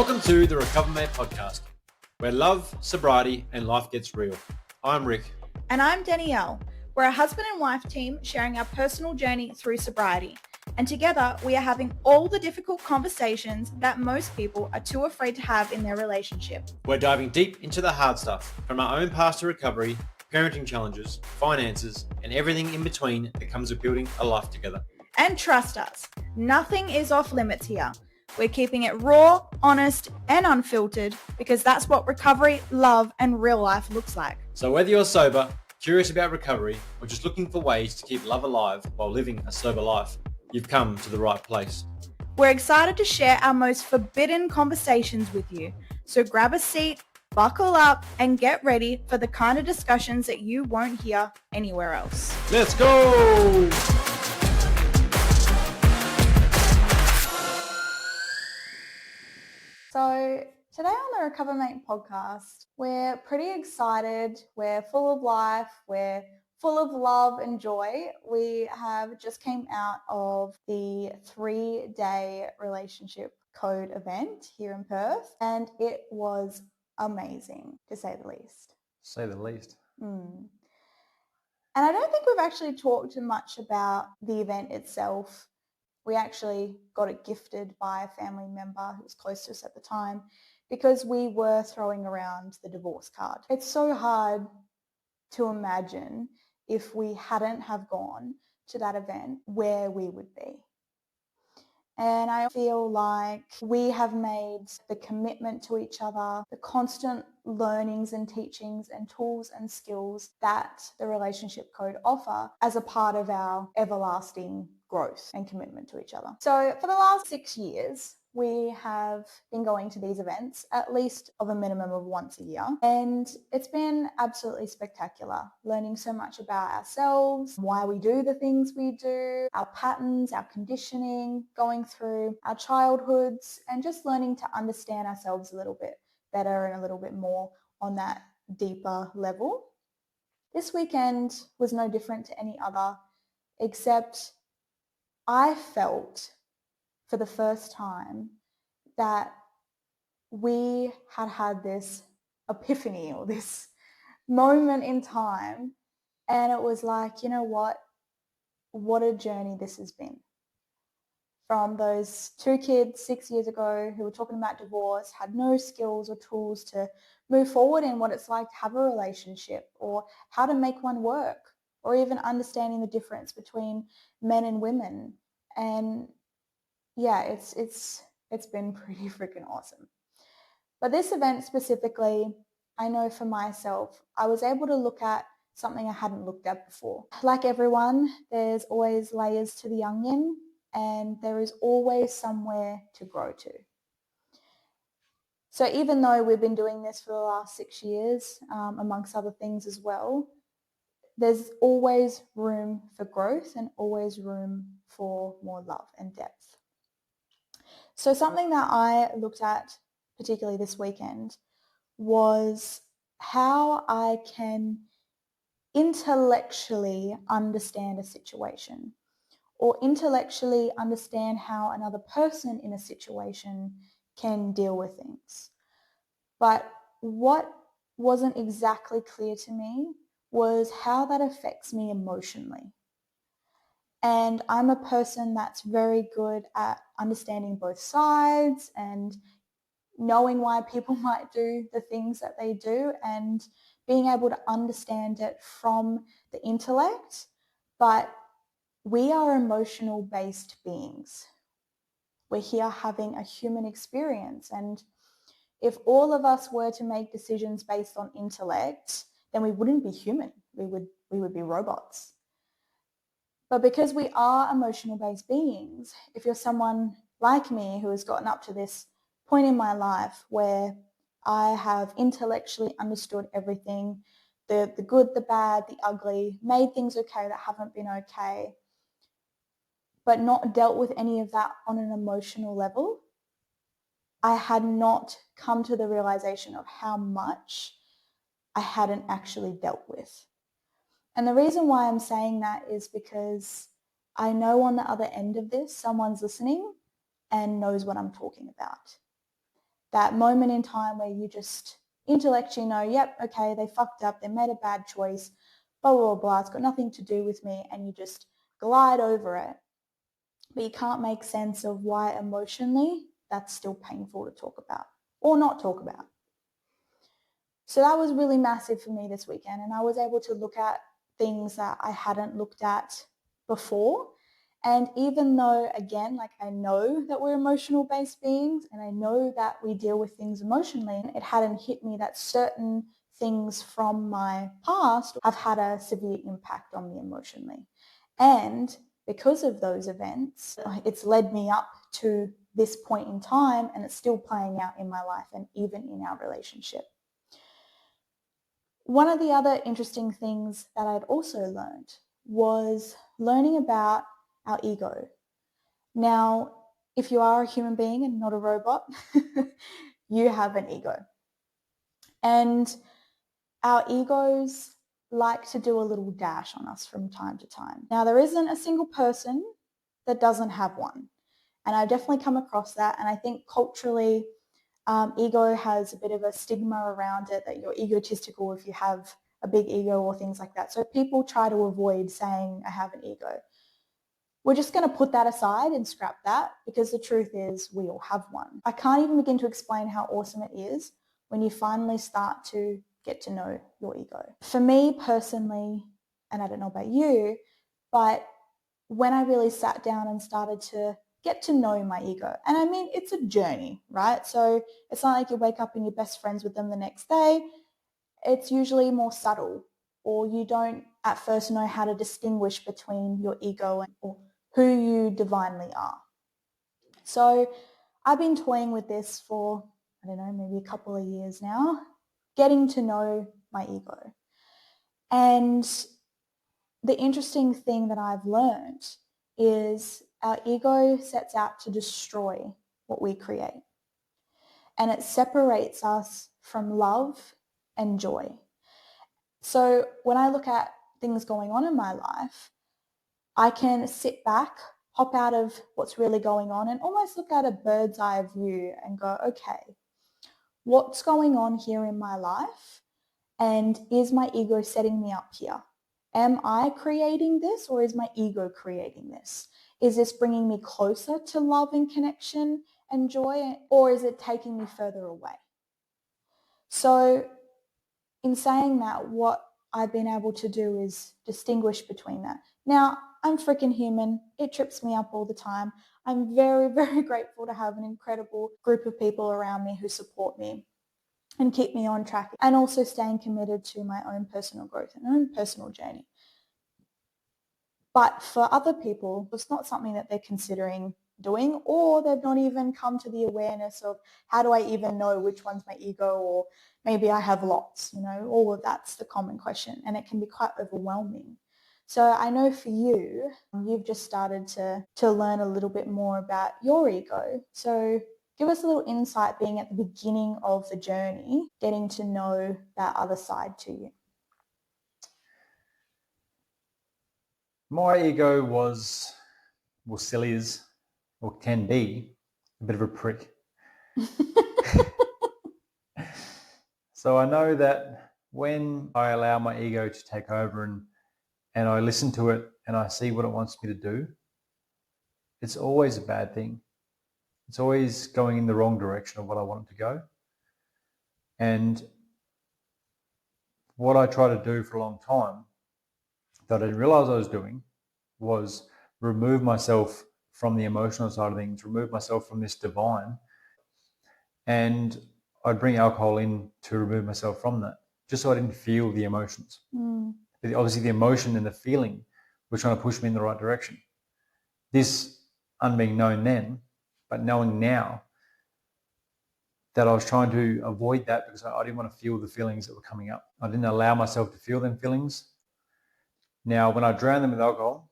Welcome to the RecoverMate Podcast, where love, sobriety, and life gets real. I'm Rick. And I'm Danielle. We're a husband and wife team sharing our personal journey through sobriety. And together, we are having all the difficult conversations that most people are too afraid to have in their relationship. We're diving deep into the hard stuff, from our own past to recovery, parenting challenges, finances, and everything in between that comes with building a life together. And trust us, nothing is off limits here. We're keeping it raw, honest, and unfiltered because that's what recovery, love, and real life looks like. So whether you're sober, curious about recovery, or just looking for ways to keep love alive while living a sober life, you've come to the right place. We're excited to share our most forbidden conversations with you. So grab a seat, buckle up, and get ready for the kind of discussions that you won't hear anywhere else. Let's go! So today on the RecoverMate Podcast, we're pretty excited. We're full of life. We're full of love and joy. We have just came out of the 3-day relationship code event here in Perth, and it was amazing, to say the least. Say the least. And I don't think we've actually talked too much about the event itself. We actually got it gifted by a family member who was close to us at the time because we were throwing around the divorce card. It's so hard to imagine if we hadn't have gone to that event where we would be. And I feel like we have made the commitment to each other, the constant learnings and teachings and tools and skills that the relationship code offer as a part of our everlasting growth and commitment to each other. So for the last 6 years, we have been going to these events at least of a minimum of once a year. And it's been absolutely spectacular, learning so much about ourselves, why we do the things we do, our patterns, our conditioning, going through our childhoods, and just learning to understand ourselves a little bit better and a little bit more on that deeper level. This weekend was no different to any other, except I felt for the first time that we had this epiphany or this moment in time, and it was like, you know what a journey this has been. From those 2 kids 6 years ago who were talking about divorce, had no skills or tools to move forward in what it's like to have a relationship or how to make one work, or even understanding the difference between men and women. And yeah, it's been pretty freaking awesome. But this event specifically, I know for myself, I was able to look at something I hadn't looked at before. Like everyone, there's always layers to the onion, and there is always somewhere to grow to. So even though we've been doing this for the last 6 years, amongst other things as well, there's always room for growth and always room for more love and depth. So something that I looked at particularly this weekend was how I can intellectually understand a situation, or intellectually understand how another person in a situation can deal with things. But what wasn't exactly clear to me was how that affects me emotionally. And I'm a person that's very good at understanding both sides and knowing why people might do the things that they do and being able to understand it from the intellect. But we are emotional-based beings. We're here having a human experience. And if all of us were to make decisions based on intellect, then we wouldn't be human. We would be robots. But because we are emotional-based beings, if you're someone like me who has gotten up to this point in my life where I have intellectually understood everything, the good, the bad, the ugly, made things okay that haven't been okay, but not dealt with any of that on an emotional level, I had not come to the realization of how much I hadn't actually dealt with. And the reason why I'm saying that is because I know on the other end of this, someone's listening and knows what I'm talking about. That moment in time where you just intellectually know, yep, okay, they fucked up, they made a bad choice, blah, blah, blah, it's got nothing to do with me, and you just glide over it. But you can't make sense of why emotionally that's still painful to talk about or not talk about. So that was really massive for me this weekend, and I was able to look at things that I hadn't looked at before. And even though, again, like I know that we're emotional-based beings and I know that we deal with things emotionally, it hadn't hit me that certain things from my past have had a severe impact on me emotionally. And because of those events, it's led me up to this point in time, and it's still playing out in my life and even in our relationship. One of the other interesting things that I'd also learned was learning about our ego. Now, if you are a human being and not a robot, you have an ego. And our egos like to do a little dash on us from time to time. Now, there isn't a single person that doesn't have one. And I've definitely come across that. And I think culturally, ego has a bit of a stigma around it, that you're egotistical if you have a big ego or things like that. So people try to avoid saying, I have an ego. We're just going to put that aside and scrap that, because the truth is we all have one. I can't even begin to explain how awesome it is when you finally start to get to know your ego. For me personally, and I don't know about you, but when I really sat down and started to get to know my ego, and I mean, it's a journey, right? So it's not like you wake up and you're best friends with them the next day. It's usually more subtle, or you don't at first know how to distinguish between your ego and or who you divinely are. So I've been toying with this for, I don't know, maybe a couple of years now, getting to know my ego. And the interesting thing that I've learned is our ego sets out to destroy what we create. And it separates us from love and joy. So when I look at things going on in my life, I can sit back, hop out of what's really going on, and almost look at a bird's eye view and go, okay, what's going on here in my life? And is my ego setting me up here? Am I creating this, or is my ego creating this? Is this bringing me closer to love and connection and joy, or is it taking me further away? So in saying that, what I've been able to do is distinguish between that. Now, I'm freaking human. It trips me up all the time. I'm very, very grateful to have an incredible group of people around me who support me and keep me on track, and also staying committed to my own personal growth and own personal journey. But for other people, it's not something that they're considering doing, or they've not even come to the awareness of, how do I even know which one's my ego, or maybe I have lots, all of that's the common question, and it can be quite overwhelming. So I know for you, you've just started to learn a little bit more about your ego. So give us a little insight, being at the beginning of the journey, getting to know that other side to you. My ego was, well, still is, or can be, a bit of a prick. So I know that when I allow my ego to take over and I listen to it and I see what it wants me to do, it's always a bad thing. It's always going in the wrong direction of what I want it to go. And what I tried to do for a long time that I didn't realize I was doing was remove myself from the emotional side of things, remove myself from this divine, and I'd bring alcohol in to remove myself from that, just so I didn't feel the emotions. But obviously the emotion and the feeling were trying to push me in the right direction. This unbeing known then, but knowing now that I was trying to avoid that because I didn't want to feel the feelings that were coming up. I didn't allow myself to feel them feelings. Now, when I drown them with alcohol,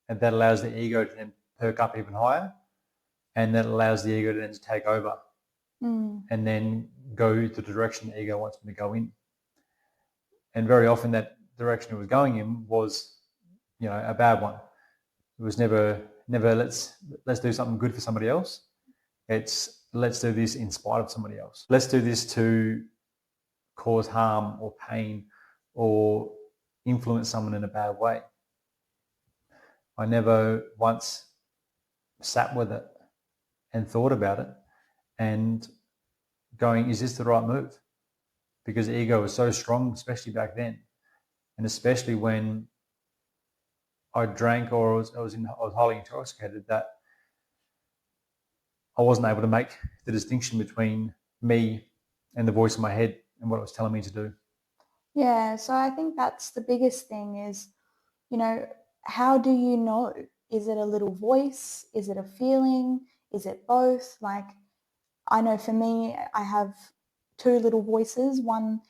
and that allows the ego to then perk up even higher, and that allows the ego to then take over and then go the direction the ego wants me to go in. And very often that direction it was going in was, a bad one. It was never let's do something good for somebody else. It's let's do this in spite of somebody else. Let's do this to cause harm or pain or influence someone in a bad way. I never once sat with it and thought about it and going, is this the right move? Because ego was so strong, especially back then. And especially when I drank or I was highly intoxicated, that I wasn't able to make the distinction between me and the voice in my head and what it was telling me to do. Yeah, so I think that's the biggest thing is, how do you know? Is it a little voice? Is it a feeling? Is it both? Like, I know for me, I have two little voices. One,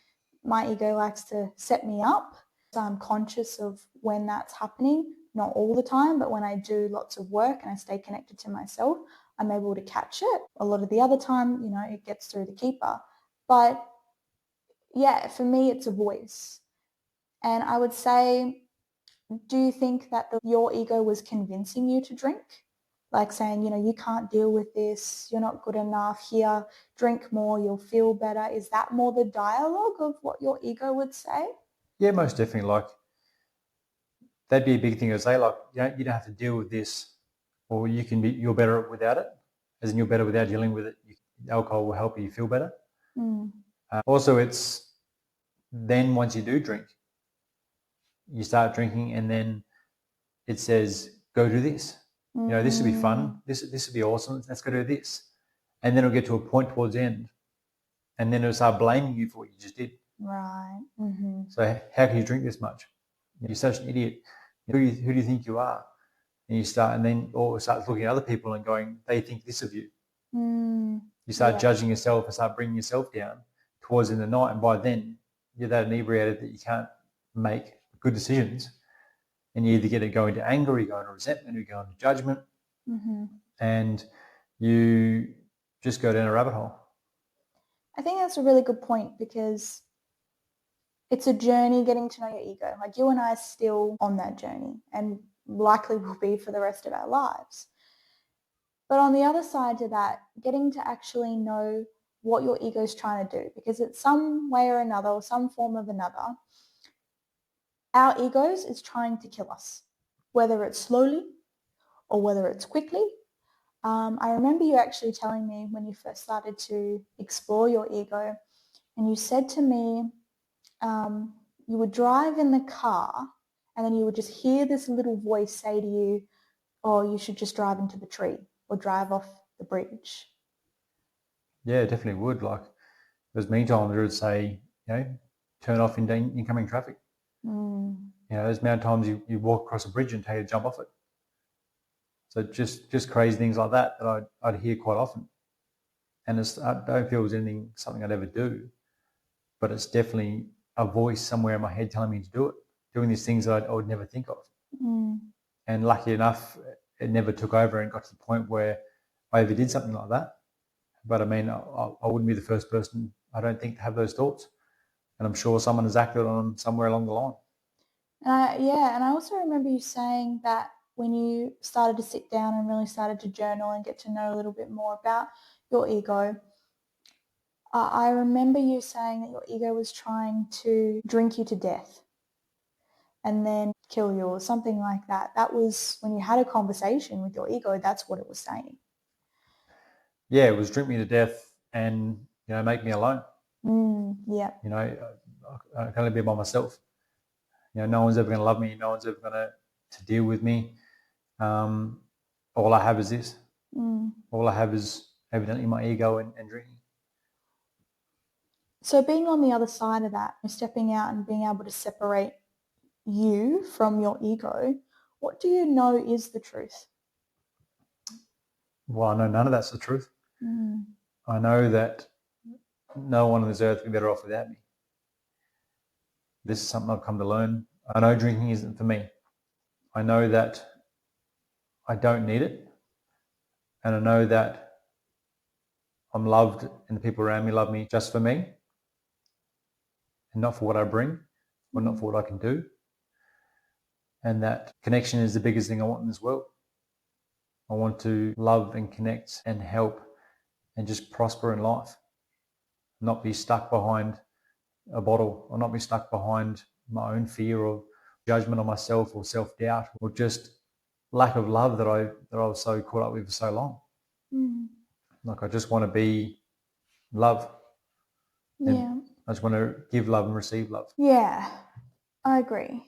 my ego likes to set me up. So I'm conscious of when that's happening, not all the time, but when I do lots of work and I stay connected to myself, I'm able to catch it. A lot of the other time, it gets through the keeper. But yeah, for me, it's a voice. And I would say, do you think that your ego was convincing you to drink? Like saying, you can't deal with this, you're not good enough, here, drink more, you'll feel better. Is that more the dialogue of what your ego would say? Yeah, most definitely. Like, that'd be a big thing to say, like, you don't have to deal with this, or you're better without it, as in you're better without dealing with it. Alcohol will help you feel better. Also, it's then once you do drink, you start drinking and then it says, go do this. This will be fun. This will be awesome. Let's go do this. And then it'll get to a point towards the end and then it'll start blaming you for what you just did. Right. So how can you drink this much? You're such an idiot. Who do you think you are? And you start looking at other people and going, they think this of you. You start judging yourself and start bringing yourself down towards the end of the night. And by then you're that inebriated that you can't make good decisions. And you either get to go into anger, or you go into resentment, or you go into judgment. And you just go down a rabbit hole. I think that's a really good point because it's a journey getting to know your ego. Like you and I are still on that journey and likely will be for the rest of our lives. But on the other side to that, getting to actually know what your ego is trying to do, because it's some way or another or some form of another, our egos is trying to kill us, whether it's slowly or whether it's quickly. I remember you actually telling me when you first started to explore your ego, and you said to me, you would drive in the car and then you would just hear this little voice say to you, oh, you should just drive into the tree or drive off the bridge. Yeah, it definitely would. Like, there's many times it would say, turn off incoming traffic. There's many times you walk across a bridge and take a jump off it. So just crazy things like that I'd hear quite often. And I don't feel it was something I'd ever do, but it's definitely a voice somewhere in my head telling me to do it, doing these things that I would never think of. And lucky enough, it never took over and got to the point where I ever did something like that. But I mean, I wouldn't be the first person, I don't think, to have those thoughts. And I'm sure someone has acted on them somewhere along the line. And I also remember you saying that when you started to sit down and really started to journal and get to know a little bit more about your ego, I remember you saying that your ego was trying to drink you to death and then kill you or something like that. That was when you had a conversation with your ego, that's what it was saying. Yeah, it was drink me to death and, make me alone. Yeah. I can only be by myself. No one's ever going to love me. No one's ever going to deal with me. All I have is this. All I have is evidently my ego and drinking. So being on the other side of that, stepping out and being able to separate you from your ego, what do you know is the truth? Well, I know none of that's the truth. I know that no one on this earth would be better off without me. This is something I've come to learn. I know drinking isn't for me. I know that I don't need it. And I know that I'm loved and the people around me love me just for me and not for what I bring or not for what I can do. And that connection is the biggest thing I want in this world. I want to love and connect and help and just prosper in life, not be stuck behind a bottle, or not be stuck behind my own fear or judgment on myself or self-doubt or just lack of love that I was so caught up with for so long. Like, I just want to be love. And I just want to give love and receive love. Yeah, I agree.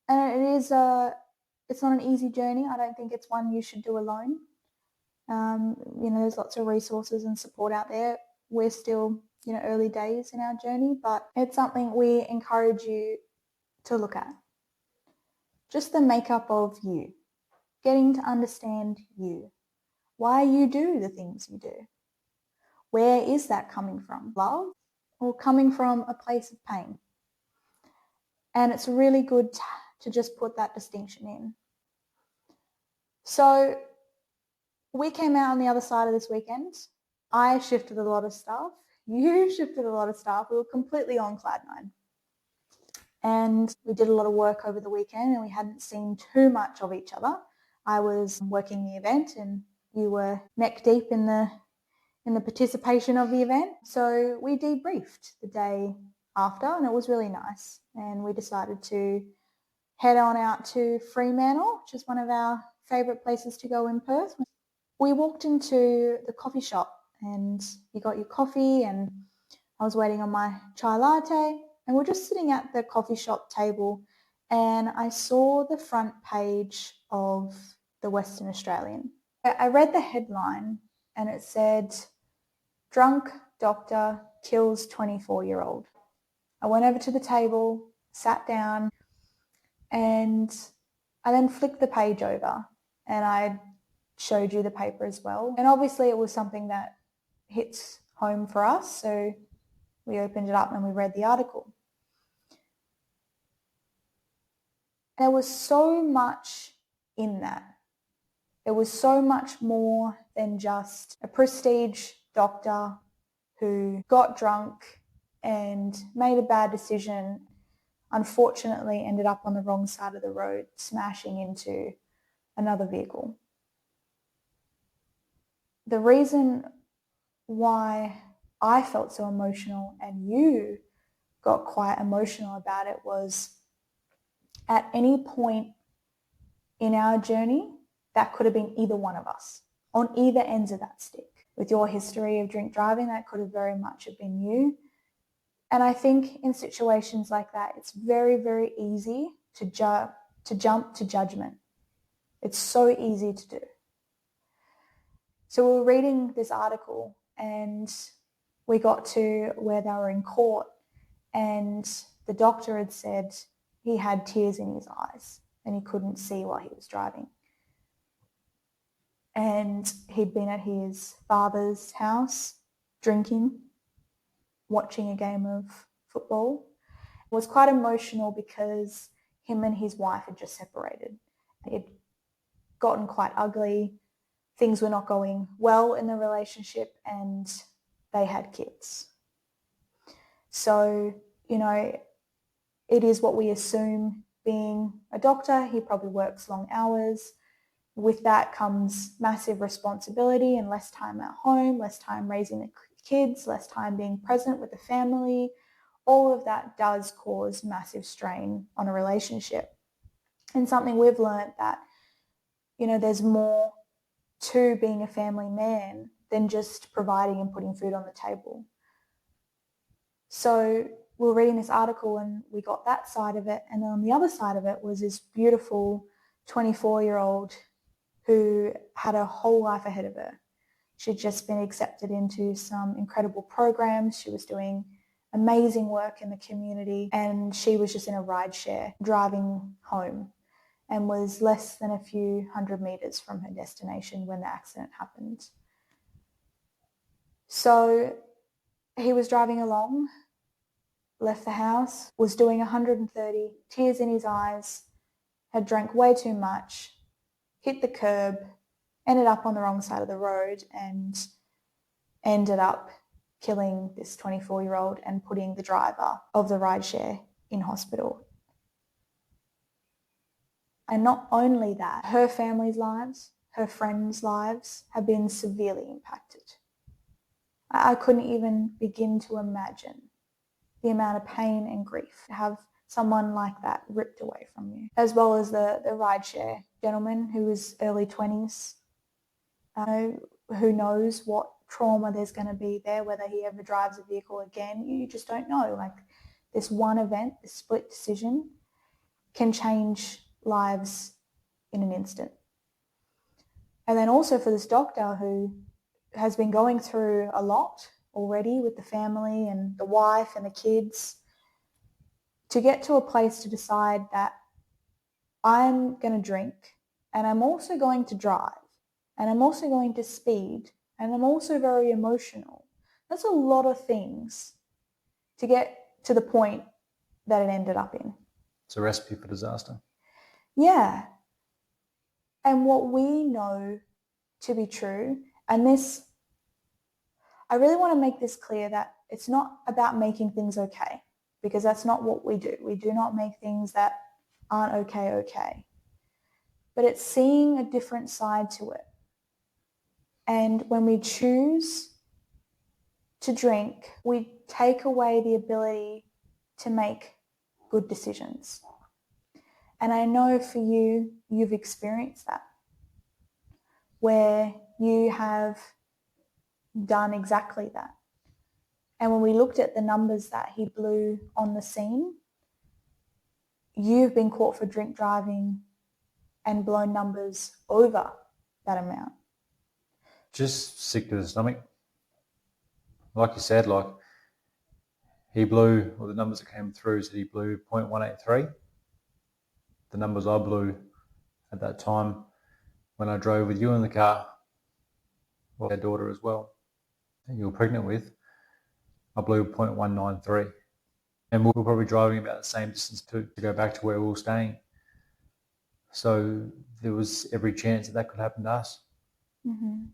And it's not an easy journey. I don't think it's one you should do alone. There's lots of resources and support out there. We're still, early days in our journey, but it's something we encourage you to look at. Just the makeup of you, getting to understand you, why you do the things you do. Where is that coming from? Love or coming from a place of pain? And it's really good to just put that distinction in. So we came out on the other side of this weekend. I shifted a lot of stuff. You shifted a lot of stuff. We were completely on cloud nine. And we did a lot of work over the weekend and we hadn't seen too much of each other. I was working the event and you were neck deep in the participation of the event. So we debriefed the day after and it was really nice. And we decided to head on out to Fremantle, which is one of our favourite places to go in Perth. We walked into the coffee shop and you got your coffee and I was waiting on my chai latte and we're just sitting at the coffee shop table and I saw the front page of the Western Australian. I read the headline and it said, "Drunk Doctor Kills 24-year-old." I went over to the table, sat down, and I then flicked the page over and I showed you the paper as well. And obviously it was something that hits home for us, so we opened it up and we read the article. There was so much in that. It was so much more than just a prestige doctor who got drunk and made a bad decision, unfortunately ended up on the wrong side of the road, smashing into another vehicle. The reason why I felt so emotional and you got quite emotional about it was at any point in our journey, that could have been either one of us on either ends of that stick. With your history of drink driving, that could have very much have been you. And I think in situations like that, it's very, very easy to jump to judgment. It's so easy to do. So we were reading this article and we got to where they were in court and the doctor had said he had tears in his eyes and he couldn't see while he was driving. And he'd been at his father's house drinking, watching a game of football. It was quite emotional because him and his wife had just separated. It had gotten quite ugly. Things were not going well in the relationship and they had kids. So, it is what we assume being a doctor. He probably works long hours. With that comes massive responsibility and less time at home, less time raising the kids, less time being present with the family. All of that does cause massive strain on a relationship. And something we've learned that, there's more to being a family man than just providing and putting food on the table. So we were reading this article and we got that side of it. And then on the other side of it was this beautiful 24-year-old who had a whole life ahead of her. She'd just been accepted into some incredible programs. She was doing amazing work in the community and she was just in a rideshare driving home and was less than a few hundred meters from her destination when the accident happened. So he was driving along, left the house, was doing 130, tears in his eyes, had drank way too much, hit the curb, ended up on the wrong side of the road and ended up killing this 24-year-old and putting the driver of the rideshare in hospital. And not only that, her family's lives, her friends' lives have been severely impacted. I couldn't even begin to imagine the amount of pain and grief to have someone like that ripped away from you, as well as the rideshare gentleman who was early 20s. Who knows what trauma there's going to be there, whether he ever drives a vehicle again. You just don't know. Like, this one event, this split decision, can change lives in an instant. And then also for this doctor who has been going through a lot already with the family and the wife and the kids, to get to a place to decide that I'm going to drink and I'm also going to drive and I'm also going to speed and I'm also very emotional. That's a lot of things to get to the point that it ended up in. It's a recipe for disaster. Yeah. And what we know to be true, and this, I really want to make this clear, that it's not about making things okay, because that's not what we do. We do not make things that aren't okay. But it's seeing a different side to it. And when we choose to drink, we take away the ability to make good decisions. And I know for you, you've experienced that, where you have done exactly that. And when we looked at the numbers that he blew on the scene, you've been caught for drink driving and blown numbers over that amount. Just sick to the stomach. Like you said, like, he blew, or the numbers that came through said he blew 0.183. The numbers I blew at that time when I drove with you in the car, well, our daughter as well, that you were pregnant with, I blew 0.193. And we were probably driving about the same distance to go back to where we were staying. So there was every chance that could happen to us. Mm-hmm.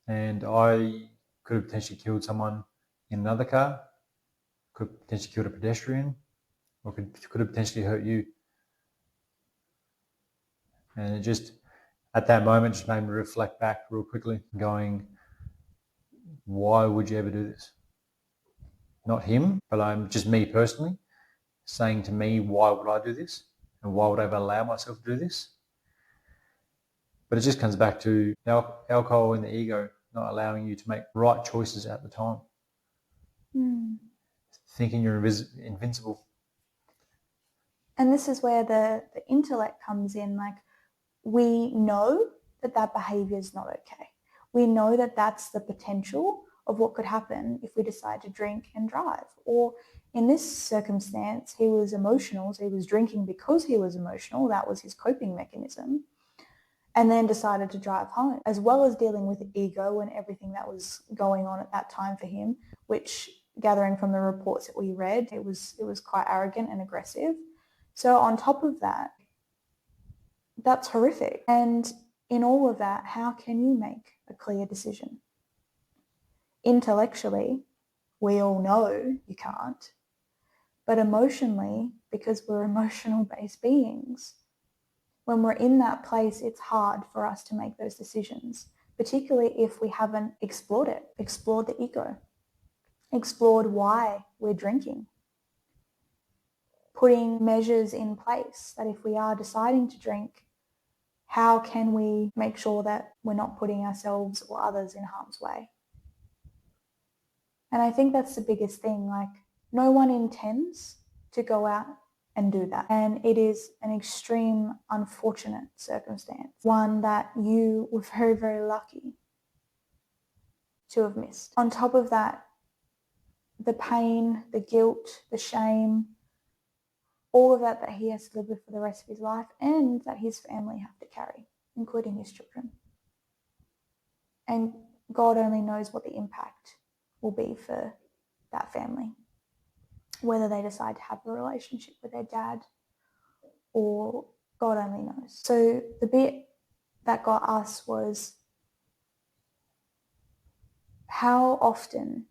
And I could have potentially killed someone in another car, could have potentially killed a pedestrian, or could have potentially hurt you. And it just, at that moment, just made me reflect back real quickly, going, why would you ever do this? Not him, but I'm just me personally, saying to me, why would I do this? And why would I ever allow myself to do this? But it just comes back to alcohol and the ego not allowing you to make right choices at the time. Thinking you're invincible. And this is where the intellect comes in. Like, we know that behavior is not okay. We know that that's the potential of what could happen if we decide to drink and drive. Or in this circumstance, he was emotional, so he was drinking because he was emotional. That was his coping mechanism. And then decided to drive home, as well as dealing with ego and everything that was going on at that time for him, which, gathering from the reports that we read, it was quite arrogant and aggressive. So on top of that, that's horrific. And in all of that, how can you make a clear decision? Intellectually, we all know you can't. But emotionally, because we're emotional-based beings, when we're in that place, it's hard for us to make those decisions, particularly if we haven't explored it, explored the ego, explored why we're drinking, putting measures in place that if we are deciding to drink, how can we make sure that we're not putting ourselves or others in harm's way? And I think that's the biggest thing. Like, no one intends to go out and do that. And it is an extreme, unfortunate circumstance, one that you were very, very lucky to have missed. On top of that, the pain, the guilt, the shame, all of that he has to live with for the rest of his life, and that his family have to carry, including his children. And God only knows what the impact will be for that family, whether they decide to have a relationship with their dad, or God only knows. So the bit that got us was, how often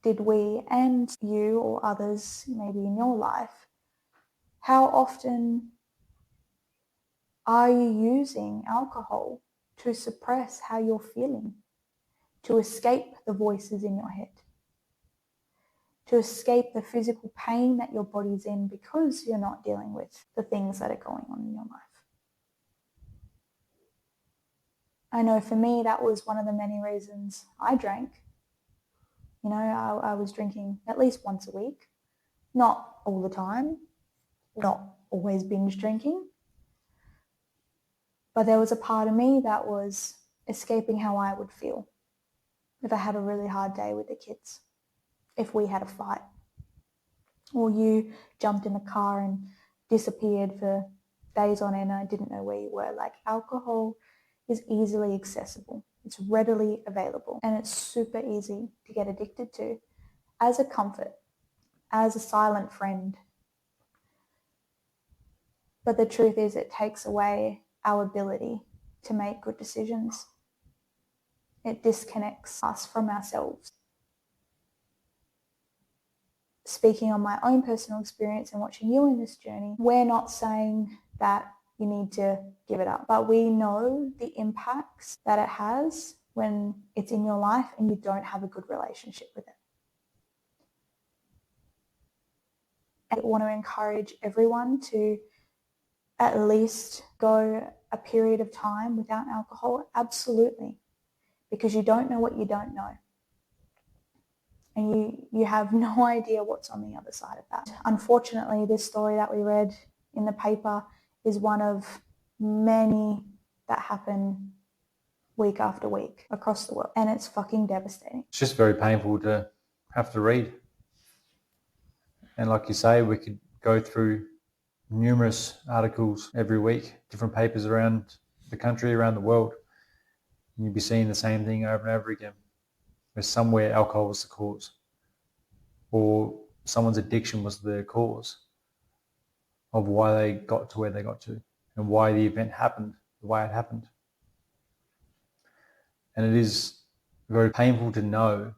did we, and you or others maybe in your life, how often are you using alcohol to suppress how you're feeling, to escape the voices in your head, to escape the physical pain that your body's in because you're not dealing with the things that are going on in your life. I know for me, that was one of the many reasons I drank. You know, I was drinking at least once a week, not all the time, not always binge drinking. But there was a part of me that was escaping how I would feel if I had a really hard day with the kids, if we had a fight, or you jumped in the car and disappeared for days on end and I didn't know where you were. Like, alcohol is easily accessible. It's readily available, and it's super easy to get addicted to as a comfort, as a silent friend. But the truth is, it takes away our ability to make good decisions. It disconnects us from ourselves. Speaking on my own personal experience and watching you in this journey, we're not saying that you need to give it up, but we know the impacts that it has when it's in your life and you don't have a good relationship with it. I want to encourage everyone to at least go a period of time without alcohol, absolutely, because you don't know what you don't know. And you have no idea what's on the other side of that. Unfortunately, this story that we read in the paper is one of many that happen week after week across the world. And it's fucking devastating. It's just very painful to have to read. And like you say, we could go through numerous articles every week, different papers around the country, around the world. And you'd be seeing the same thing over and over again. Where somewhere alcohol was the cause, or someone's addiction was the cause of why they got to where they got to and why the event happened the way it happened. And it is very painful to know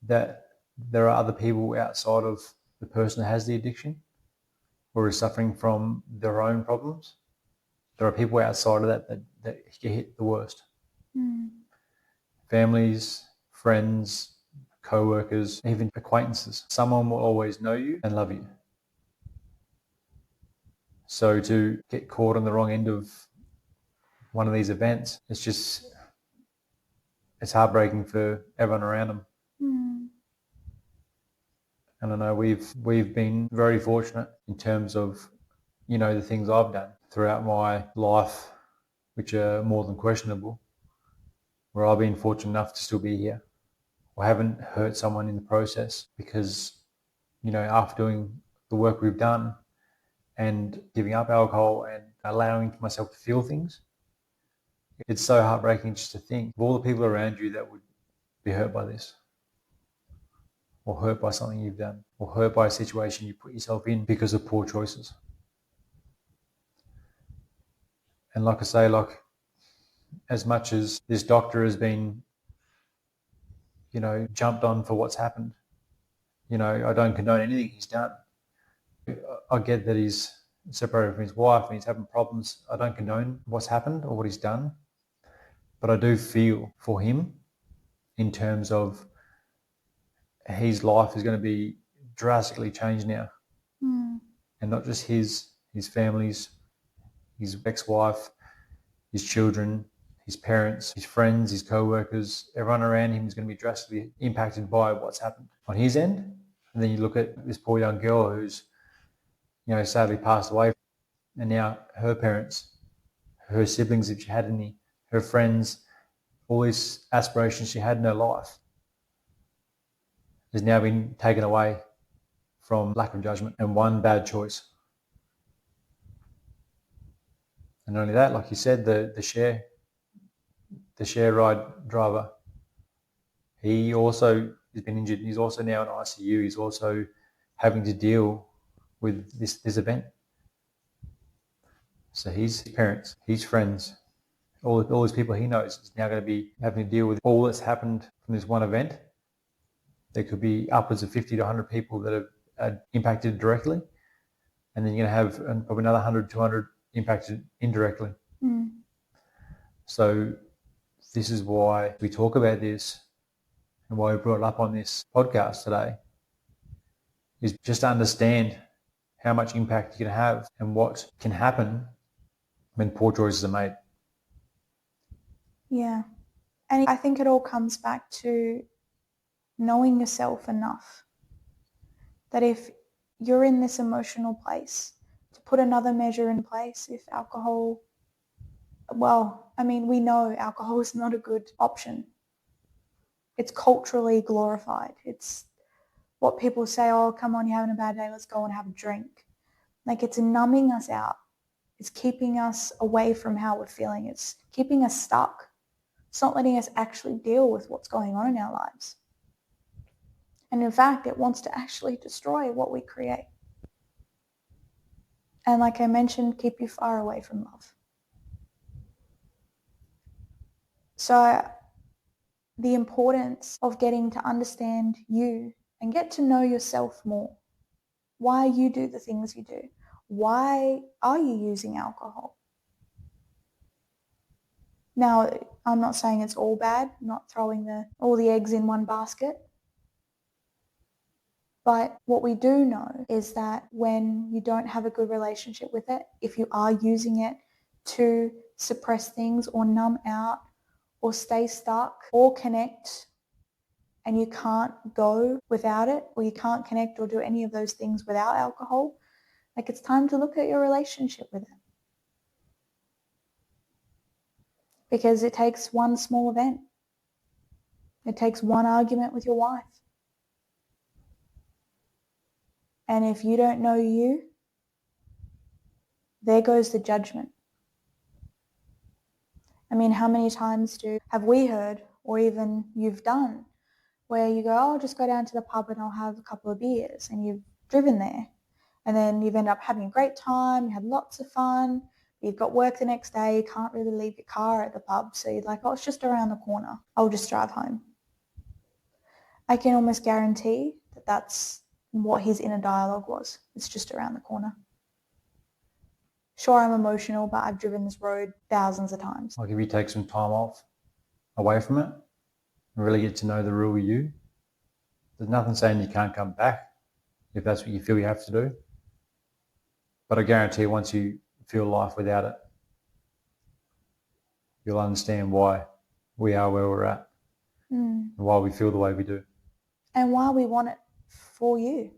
that there are other people outside of the person that has the addiction or is suffering from their own problems. There are people outside of that get hit the worst. Families, friends, co-workers, even acquaintances. Someone will always know you and love you. So to get caught on the wrong end of one of these events, it's heartbreaking for everyone around them. And I know we've been very fortunate in terms of, you know, the things I've done throughout my life, which are more than questionable, where I've been fortunate enough to still be here. I haven't hurt someone in the process because, you know, after doing the work we've done and giving up alcohol and allowing myself to feel things, it's so heartbreaking just to think of all the people around you that would be hurt by this, or hurt by something you've done, or hurt by a situation you put yourself in because of poor choices. And like I say, as much as this doctor has been, you know, jumped on for what's happened, you know, I don't condone anything he's done. I get that he's separated from his wife and he's having problems. I don't condone what's happened or what he's done, but I do feel for him in terms of his life is going to be drastically changed now. And not just his family's, his ex-wife, his children, his parents, his friends, his co-workers, everyone around him is going to be drastically impacted by what's happened on his end. And then you look at this poor young girl who's, you know, sadly passed away, and now her parents, her siblings, if she had any, her friends, all these aspirations she had in her life has now been taken away from lack of judgment and one bad choice. And not only that, like you said, the share ride driver, he also has been injured. He's also now in ICU. He's also having to deal with this event. So his parents, his friends, all these people he knows is now going to be having to deal with all that's happened from this one event. There could be upwards of 50 to 100 people that are impacted directly. And then you're going to have probably another 100, 200 impacted indirectly. So this is why we talk about this and why we brought it up on this podcast today, is just to understand how much impact you can have and what can happen when poor choices are made. Yeah. And I think it all comes back to knowing yourself enough that if you're in this emotional place, to put another measure in place, if alcohol, well, I mean, we know alcohol is not a good option. It's culturally glorified. It's what people say, oh, come on, you're having a bad day, let's go and have a drink. Like, it's numbing us out. It's keeping us away from how we're feeling. It's keeping us stuck. It's not letting us actually deal with what's going on in our lives. And in fact, it wants to actually destroy what we create. And like I mentioned, keep you far away from love. So the importance of getting to understand you and get to know yourself more. Why you do the things you do. Why are you using alcohol? Now, I'm not saying it's all bad, I'm not throwing all the eggs in one basket. But what we do know is that when you don't have a good relationship with it, if you are using it to suppress things or numb out or stay stuck or connect, and you can't go without it, or you can't connect or do any of those things without alcohol, like, it's time to look at your relationship with it. Because it takes one small event. It takes one argument with your wife. And if you don't know you, there goes the judgment. I mean, how many times have we heard, or even you've done, where you go, oh, I'll just go down to the pub and I'll have a couple of beers, and you've driven there, and then you've ended up having a great time, you had lots of fun, you've got work the next day, you can't really leave your car at the pub, so you're like, oh, it's just around the corner, I'll just drive home. I can almost guarantee that that's what his inner dialogue was. It's just around the corner. Sure, I'm emotional, but I've driven this road thousands of times. Like, if you take some time off away from it and really get to know the real you, there's nothing saying you can't come back if that's what you feel you have to do. But I guarantee once you feel life without it, you'll understand why we are where we're at and why we feel the way we do. And why we want it for you.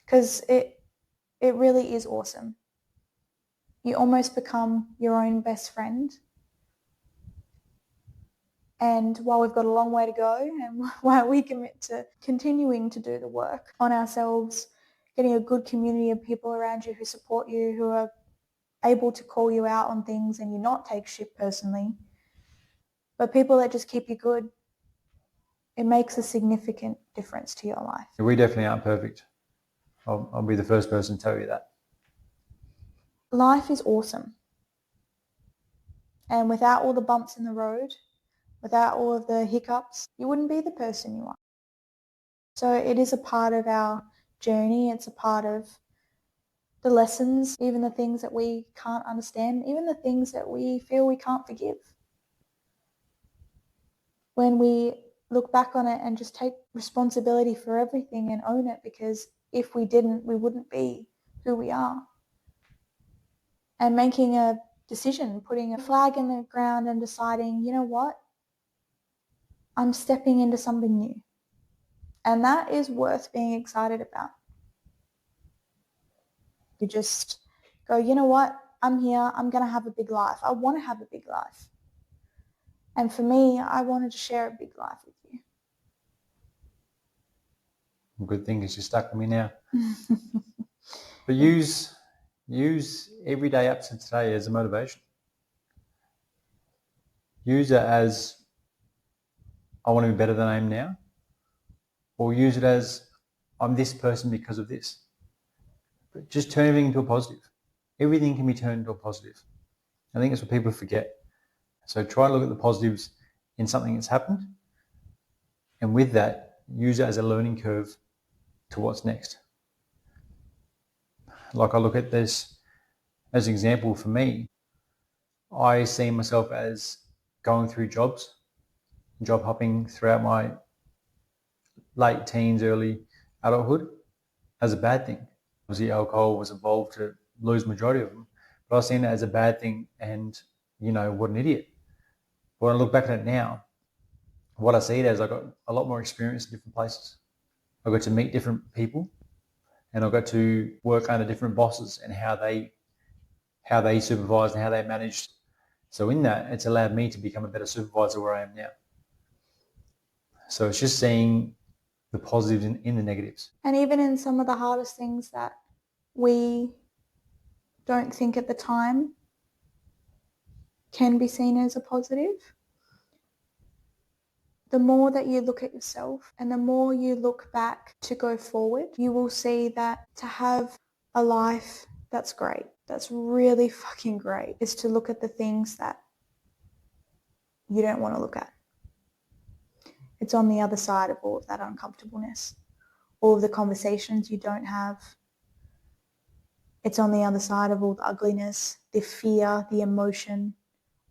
Because it really is awesome. You almost become your own best friend. And while we've got a long way to go, and while we commit to continuing to do the work on ourselves, getting a good community of people around you who support you, who are able to call you out on things and you not take shit personally, but people that just keep you good, it makes a significant difference to your life. We definitely aren't perfect. I'll be the first person to tell you that. Life is awesome. And without all the bumps in the road, without all of the hiccups, you wouldn't be the person you are. So it is a part of our journey. It's a part of the lessons, even the things that we can't understand, even the things that we feel we can't forgive. When we look back on it and just take responsibility for everything and own it, because if we didn't, we wouldn't be who we are. And making a decision, putting a flag in the ground and deciding, you know what? I'm stepping into something new. And that is worth being excited about. You just go, you know what? I'm here. I'm going to have a big life. I want to have a big life. And for me, I wanted to share a big life with you. Good thing is you're stuck with me now. But use every day up to today as a motivation. Use it as, I want to be better than I am now. Or use it as, I'm this person because of this. But just turn everything into a positive. Everything can be turned into a positive. I think that's what people forget. So try to look at the positives in something that's happened. And with that, use it as a learning curve to what's next. Like, I look at this as an example for me. I see myself as going through job hopping throughout my late teens, early adulthood as a bad thing. Obviously, alcohol was involved to lose majority of them, but I was seeing it as a bad thing and, what an idiot. But when I look back at it now, what I see it as, I got a lot more experience in different places. I got to meet different people and I got to work under different bosses and how they supervised and how they managed. So in that, it's allowed me to become a better supervisor where I am now. So it's just seeing the positives in the negatives. And even in some of the hardest things that we don't think at the time can be seen as a positive, the more that you look at yourself and the more you look back to go forward, you will see that to have a life that's great, that's really fucking great, is to look at the things that you don't want to look at. It's on the other side of all of that uncomfortableness, all of the conversations you don't have. It's on the other side of all the ugliness, the fear, the emotion,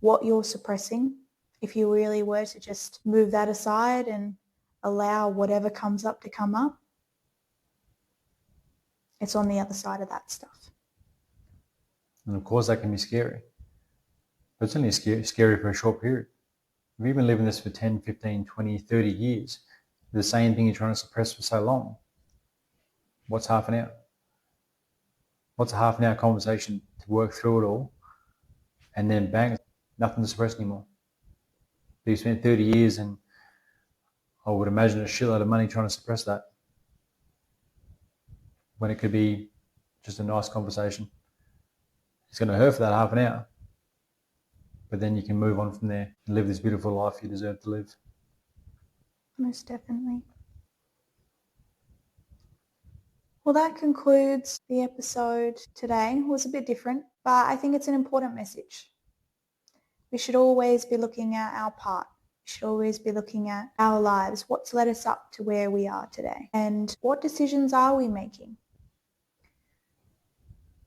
what you're suppressing. If you really were to just move that aside and allow whatever comes up to come up, it's on the other side of that stuff. And of course that can be scary. But it's only scary for a short period. If you've been living this for 10, 15, 20, 30 years, the same thing you're trying to suppress for so long, what's half an hour? What's a half an hour conversation to work through it all and then bang, nothing to suppress anymore? But you spent 30 years and I would imagine a shitload of money trying to suppress that when it could be just a nice conversation. It's going to hurt for that half an hour, but then you can move on from there and live this beautiful life you deserve to live. Most definitely. Well, that concludes the episode today. It was a bit different, but I think it's an important message. We should always be looking at our part. We should always be looking at our lives, what's led us up to where we are today, and what decisions are we making?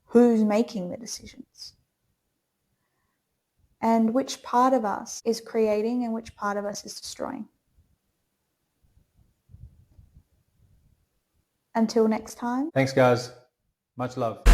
Who's making the decisions? And which part of us is creating and which part of us is destroying? Until next time. Thanks, guys. Much love.